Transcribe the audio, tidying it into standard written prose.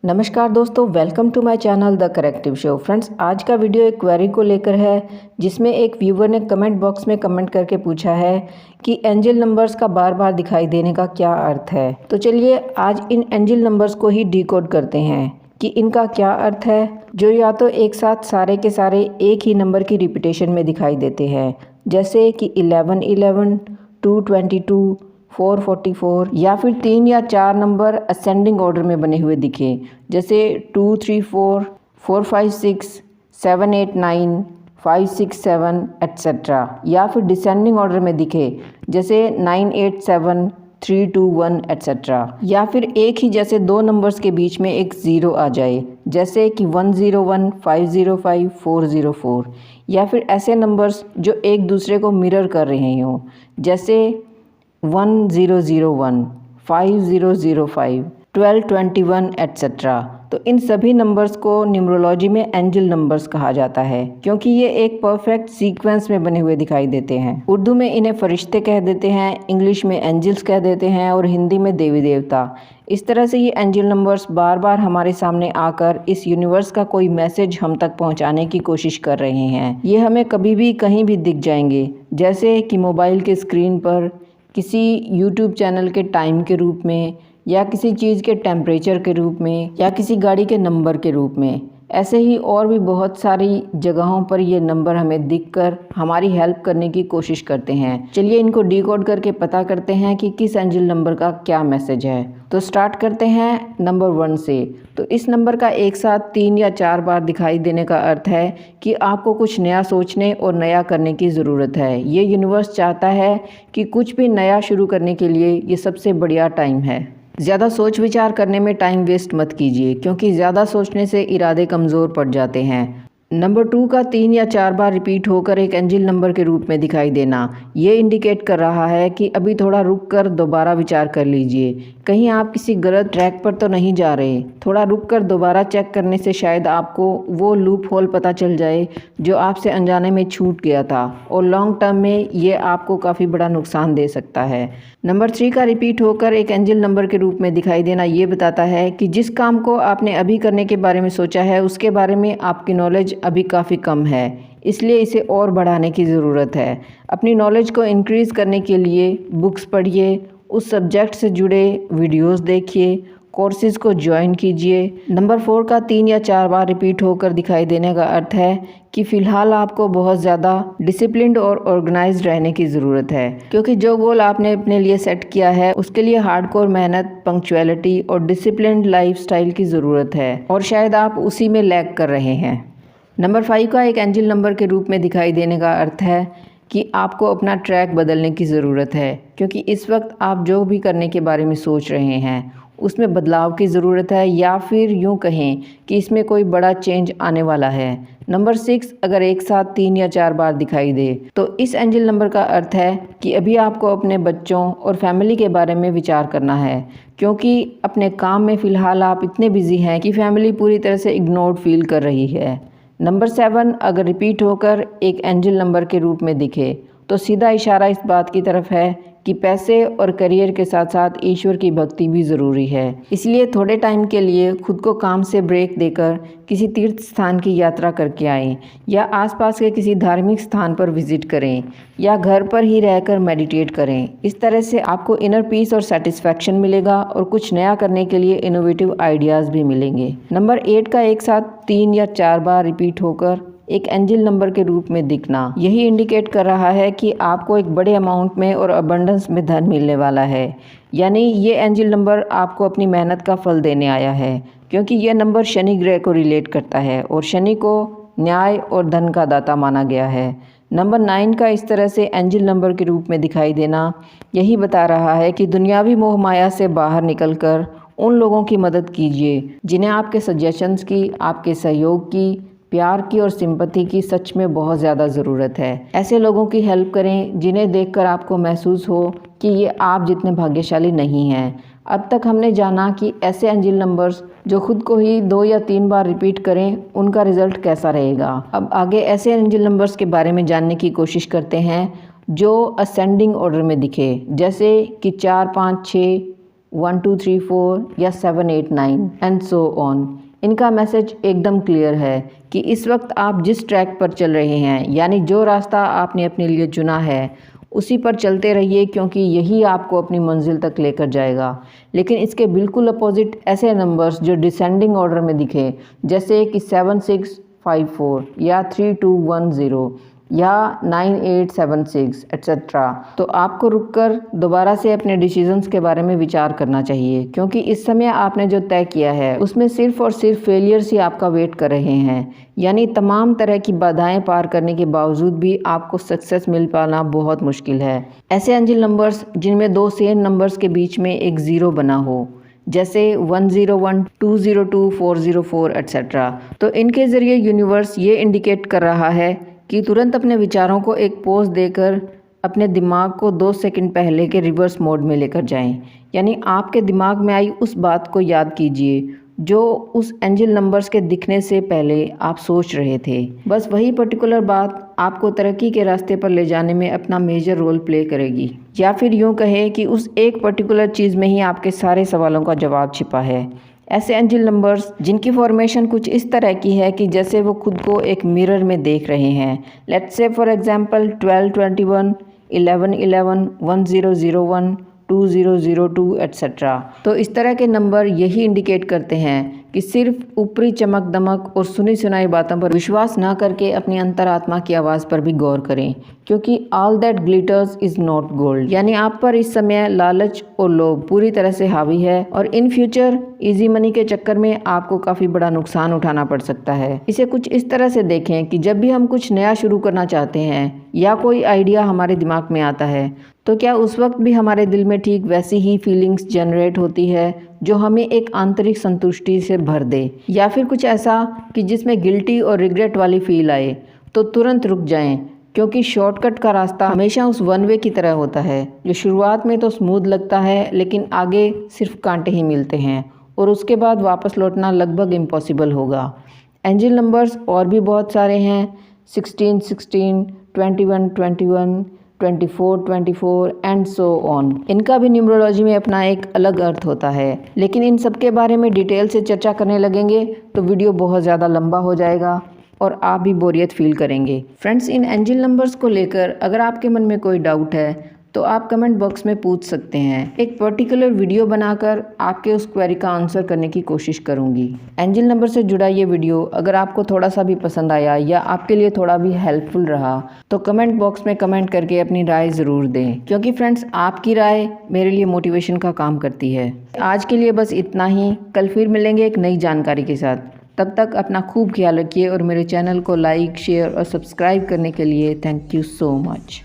नमस्कार दोस्तों, welcome to my channel the corrective show. Friends, आज का वीडियो एक क्वेरी को लेकर है जिसमें एक व्यूवर ने कमेंट बॉक्स में कमेंट करके पूछा है कि एंजल नंबर्स का बार बार दिखाई देने का क्या अर्थ है। तो चलिए आज इन एंजल नंबर्स को ही डिकोड करते हैं कि इनका क्या अर्थ है, जो या तो एक साथ सारे के सारे एक ही नंबर की रिपीटेशन में दिखाई देते हैं, जैसे कि 1111, 222, 444, या फिर 3 या 4 नंबर असेंडिंग ऑर्डर में बने हुए दिखे, जैसे 234, 456, 789, 567 एट्सेट्रा, या फिर डिसेंडिंग ऑर्डर में दिखे, जैसे 987, 321 एट्सेट्रा, या फिर एक ही जैसे दो नंबर्स के बीच में एक ज़ीरो आ जाए, जैसे कि 101, 505, 404, या फिर ऐसे नंबर्स जो एक दूसरे को मिरर कर रहे हों, जैसे 1001, 5005, 1221 एट्सेट्रा। तो इन सभी नंबर्स को न्यूमरोलॉजी में एंजल नंबर्स कहा जाता है, क्योंकि ये एक परफेक्ट सीक्वेंस में बने हुए दिखाई देते हैं। उर्दू में इन्हें फरिश्ते कह देते हैं, इंग्लिश में एंजल्स कह देते हैं और हिंदी में देवी देवता। इस तरह से ये एंजल नंबर्स बार बार हमारे सामने आकर इस यूनिवर्स का कोई मैसेज हम तक पहुंचाने की कोशिश कर रहे हैं। ये हमें कभी भी कहीं भी दिख जाएंगे, जैसे कि मोबाइल के स्क्रीन पर, किसी यूट्यूब चैनल के टाइम के रूप में, या किसी चीज़ के टेम्परेचर के रूप में, या किसी गाड़ी के नंबर के रूप में। ऐसे ही और भी बहुत सारी जगहों पर ये नंबर हमें दिखकर हमारी हेल्प करने की कोशिश करते हैं। चलिए इनको डिकोड करके पता करते हैं कि किस एंजल नंबर का क्या मैसेज है। तो स्टार्ट करते हैं नंबर 1 से। तो इस नंबर का एक साथ 3 या 4 बार दिखाई देने का अर्थ है कि आपको कुछ नया सोचने और नया करने की ज़रूरत है। ये यूनिवर्स चाहता है कि कुछ भी नया शुरू करने के लिए ये सबसे बढ़िया टाइम है। ज़्यादा सोच विचार करने में टाइम वेस्ट मत कीजिए, क्योंकि ज़्यादा सोचने से इरादे कमज़ोर पड़ जाते हैं। नंबर 2 का 3 या 4 बार रिपीट होकर एक एंजल नंबर के रूप में दिखाई देना, ये इंडिकेट कर रहा है कि अभी थोड़ा रुक कर दोबारा विचार कर लीजिए। कहीं आप किसी गलत ट्रैक पर तो नहीं जा रहे। थोड़ा रुक कर दोबारा चेक करने से शायद आपको वो लूप होल पता चल जाए जो आपसे अनजाने में छूट गया था, और लॉन्ग टर्म में ये आपको काफ़ी बड़ा नुकसान दे सकता है। नंबर 3 का रिपीट होकर एक एंजल नंबर के रूप में दिखाई देना ये बताता है कि जिस काम को आपने अभी करने के बारे में सोचा है उसके बारे में आपकी नॉलेज अभी काफ़ी कम है, इसलिए इसे और बढ़ाने की ज़रूरत है। अपनी नॉलेज को इंक्रीज़ करने के लिए बुक्स पढ़िए, उस सब्जेक्ट से जुड़े वीडियोस देखिए, कोर्सेज़ को ज्वाइन कीजिए। नंबर 4 का 3 या 4 बार रिपीट होकर दिखाई देने का अर्थ है कि फ़िलहाल आपको बहुत ज़्यादा डिसिप्लिन्ड और ऑर्गेनाइज्ड रहने की ज़रूरत है, क्योंकि जो गोल आपने अपने लिए सेट किया है उसके लिए हार्डकोर मेहनत, पंक्चुअलिटी और डिसिप्लिन्ड लाइफस्टाइल की ज़रूरत है, और शायद आप उसी में लैग कर रहे हैं। नंबर 5 का एक एंजल नंबर के रूप में दिखाई देने का अर्थ है कि आपको अपना ट्रैक बदलने की ज़रूरत है, क्योंकि इस वक्त आप जो भी करने के बारे में सोच रहे हैं उसमें बदलाव की ज़रूरत है, या फिर यूँ कहें कि इसमें कोई बड़ा चेंज आने वाला है। नंबर 6 अगर एक साथ 3 या 4 बार दिखाई दे तो इस एंजल नंबर का अर्थ है कि अभी आपको अपने बच्चों और फैमिली के बारे में विचार करना है, क्योंकि अपने काम में फ़िलहाल आप इतने बिजी हैं कि फैमिली पूरी तरह से इग्नोर्ड फील कर रही है। नंबर 7 अगर रिपीट होकर एक एंजल नंबर के रूप में दिखे तो सीधा इशारा इस बात की तरफ है कि पैसे और करियर के साथ साथ ईश्वर की भक्ति भी ज़रूरी है। इसलिए थोड़े टाइम के लिए खुद को काम से ब्रेक देकर किसी तीर्थ स्थान की यात्रा करके आएं, या आसपास के किसी धार्मिक स्थान पर विजिट करें, या घर पर ही रहकर मेडिटेट करें। इस तरह से आपको इनर पीस और सेटिस्फैक्शन मिलेगा और कुछ नया करने के लिए इनोवेटिव आइडियाज़ भी मिलेंगे। नंबर 8 का एक साथ 3 या 4 बार रिपीट होकर एक एंजल नंबर के रूप में दिखना, यही इंडिकेट कर रहा है कि आपको एक बड़े अमाउंट में और अबंडेंस में धन मिलने वाला है। यानी ये एंजल नंबर आपको अपनी मेहनत का फल देने आया है, क्योंकि यह नंबर शनि ग्रह को रिलेट करता है और शनि को न्याय और धन का दाता माना गया है। नंबर 9 का इस तरह से एंजल नंबर के रूप में दिखाई देना यही बता रहा है कि दुनियावी मोह माया से बाहर निकलकर उन लोगों की मदद कीजिए जिन्हें आपके सजेशंस की, आपके सहयोग की, प्यार की और सिंपैथी की सच में बहुत ज़्यादा ज़रूरत है। ऐसे लोगों की हेल्प करें जिन्हें देखकर आपको महसूस हो कि ये आप जितने भाग्यशाली नहीं हैं। अब तक हमने जाना कि ऐसे एंजल नंबर्स जो खुद को ही 2 या 3 बार रिपीट करें उनका रिज़ल्ट कैसा रहेगा। अब आगे ऐसे एंजल नंबर्स के बारे में जानने की कोशिश करते हैं जो असेंडिंग ऑर्डर में दिखे, जैसे कि 4, 5, 6, 1 2 3 4 या 7 8 9 एंड सो ऑन। इनका मैसेज एकदम क्लियर है कि इस वक्त आप जिस ट्रैक पर चल रहे हैं, यानी जो रास्ता आपने अपने लिए चुना है, उसी पर चलते रहिए, क्योंकि यही आपको अपनी मंजिल तक लेकर जाएगा। लेकिन इसके बिल्कुल अपोजिट ऐसे नंबर्स जो डिसेंडिंग ऑर्डर में दिखे, जैसे कि 7 6 5 4 या 3 2 1 0 या 9 8 7 6 एट्सेट्रा, तो आपको रुककर दोबारा से अपने डिसीजंस के बारे में विचार करना चाहिए, क्योंकि इस समय आपने जो तय किया है उसमें सिर्फ और सिर्फ फेलियर्स ही आपका वेट कर रहे हैं। यानी तमाम तरह की बाधाएं पार करने के बावजूद भी आपको सक्सेस मिल पाना बहुत मुश्किल है। ऐसे एंजल नंबर्स जिनमें दो सेम नंबर्स के बीच में एक ज़ीरो बना हो, जैसे 101 202 404 एट्सेट्रा, तो इनके ज़रिए यूनिवर्स ये इंडिकेट कर रहा है कि तुरंत अपने विचारों को एक पोज देकर अपने दिमाग को 2 सेकंड पहले के रिवर्स मोड में लेकर जाएं। यानी आपके दिमाग में आई उस बात को याद कीजिए जो उस एंजल नंबर्स के दिखने से पहले आप सोच रहे थे। बस वही पर्टिकुलर बात आपको तरक्की के रास्ते पर ले जाने में अपना मेजर रोल प्ले करेगी, या फिर यूँ कहें कि उस एक पर्टिकुलर चीज़ में ही आपके सारे सवालों का जवाब छिपा है। ऐसे एंजल नंबर्स जिनकी फॉर्मेशन कुछ इस तरह की है कि जैसे वो खुद को एक मिरर में देख रहे हैं। Let's say for example 12 21 11 11 1001 2002 etcetera. तो इस तरह के नंबर यही इंडिकेट करते हैं कि सिर्फ ऊपरी चमक दमक और सुनी सुनाई बातों पर विश्वास ना करके अपनी अंतरात्मा की आवाज़ पर भी गौर करें, क्योंकि all that glitters is not gold. यानी आप पर इस समय लालच और लोभ पूरी तरह से हावी है और इन फ्यूचर इजी मनी के चक्कर में आपको काफ़ी बड़ा नुकसान उठाना पड़ सकता है। इसे कुछ इस तरह से देखें कि जब भी हम कुछ नया शुरू करना चाहते हैं या कोई आइडिया हमारे दिमाग में आता है, तो क्या उस वक्त भी हमारे दिल में ठीक वैसी ही फीलिंग्स जनरेट होती है जो हमें एक आंतरिक संतुष्टि से भर दे, या फिर कुछ ऐसा कि जिसमें गिल्टी और रिग्रेट वाली फील आए? तो तुरंत रुक जाएं, क्योंकि शॉर्टकट का रास्ता हमेशा उस वन वे की तरह होता है, जो शुरुआत में तो स्मूथ लगता है लेकिन आगे सिर्फ कांटे ही मिलते हैं और उसके बाद वापस लौटना लगभग इम्पॉसिबल होगा। एंजल नंबर्स और भी बहुत सारे हैं, 16 16 21 21 24 24 एंड सो ऑन। इनका भी न्यूमरोलॉजी में अपना एक अलग अर्थ होता है, लेकिन इन सब के बारे में डिटेल से चर्चा करने लगेंगे तो वीडियो बहुत ज़्यादा लंबा हो जाएगा और आप भी बोरियत फील करेंगे। फ्रेंड्स, इन एंजल नंबर्स को लेकर अगर आपके मन में कोई डाउट है तो आप कमेंट बॉक्स में पूछ सकते हैं। एक पर्टिकुलर वीडियो बनाकर आपके उस क्वेरी का आंसर करने की कोशिश करूंगी। एंजल नंबर से जुड़ा ये वीडियो अगर आपको थोड़ा सा भी पसंद आया या आपके लिए थोड़ा भी हेल्पफुल रहा तो कमेंट बॉक्स में कमेंट करके अपनी राय ज़रूर दें, क्योंकि फ्रेंड्स आपकी राय मेरे लिए मोटिवेशन का काम करती है। आज के लिए बस इतना ही, कल फिर मिलेंगे एक नई जानकारी के साथ। तब तक अपना खूब ख्याल रखिए और मेरे चैनल को लाइक शेयर और सब्सक्राइब करने के लिए थैंक यू सो मच।